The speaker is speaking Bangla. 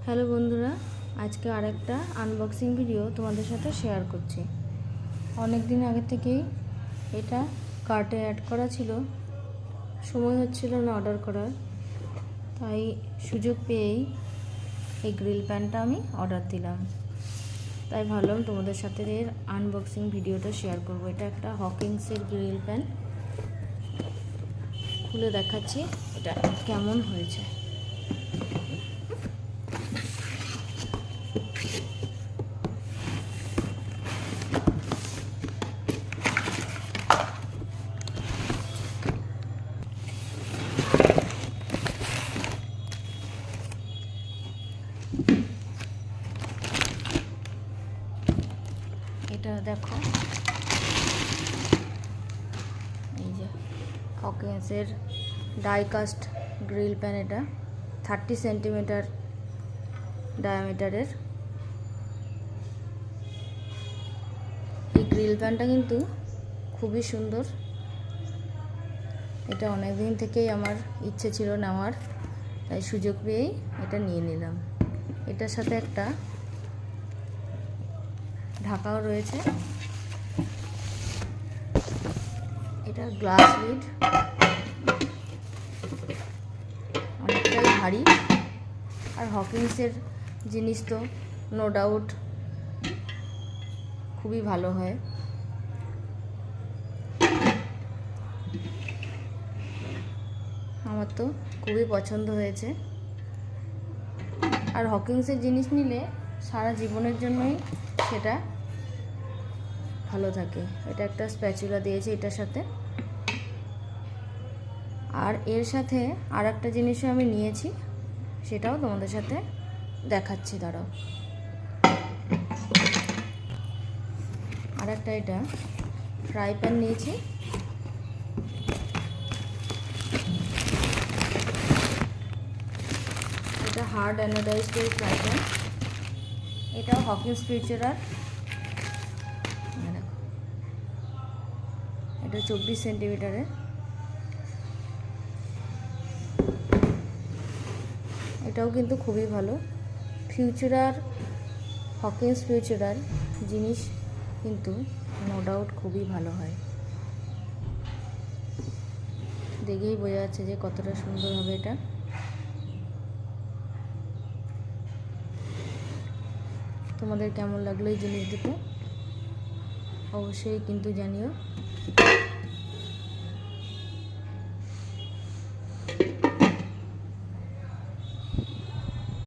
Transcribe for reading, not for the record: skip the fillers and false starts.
হ্যালো বন্ধুরা, আজকে আরেকটা আনবক্সিং ভিডিও তোমাদের সাথে শেয়ার করছি। অনেক দিন আগে থেকেই এটা কার্টে অ্যাড করা ছিল, সময় হচ্ছিল না অর্ডার করার, তাই সুযোগ পেয়েই এই গ্রিল প্যানটা আমি অর্ডার দিলাম। তাই ভাবলাম তোমাদের সাথে এর আনবক্সিং ভিডিওটা শেয়ার করব। এটা একটা হকিংসের গ্রিল প্যান, খুলে দেখাচ্ছি এটা কেমন হয়েছে। এটা দেখো, এই যে হকিংসের ডাইকাস্ট গ্রিল প্যান। এটা 30 সেন্টিমিটার ডায়ামিটারের। এই গ্রিল প্যানটা কিন্তু খুবই সুন্দর। এটা অনেক দিন থেকেই আমার ইচ্ছে ছিল নেওয়ার, তাই সুযোগ পেয়েই এটা নিয়ে নিলাম। এটার সাথে একটা ঢাকাও রয়েছে। এটা গ্লাস লিড, অনেকটাই ভারী। আর হকিংসের জিনিস তো নো ডাউট খুবই ভালো হয়। আমার তো খুবই পছন্দ হয়েছে। আর হকিংসের জিনিস নিলে সারা জীবনের জন্যই সেটা ভালো থাকে। এটা একটা স্প্যাচুলা দিয়েছে এটার সাথে। আর এর সাথে আর একটা জিনিসও আমি নিয়েছি, সেটাও তোমাদের সাথে দেখাচ্ছি, দাঁড়াও। আর একটা এটা ফ্রাই প্যান নিয়েছি। এটা হার্ড অ্যানোডাইজড ফ্রাই প্যান। এটাও হকিংস ফিউচারার। এটা 24 সেন্টিমিটারের। এটাও কিন্তু খুবই ভালো। ফিউচারার, হকিংস ফিউচারার জিনিস কিন্তু নো ডাউট খুবই ভালো হয়। দেখেই বোঝা যাচ্ছে যে কতটা সুন্দর হবে এটা। তোমাদের কেমন লাগলো এই জিনিস দুটো অবশ্যই কিন্তু জানিও।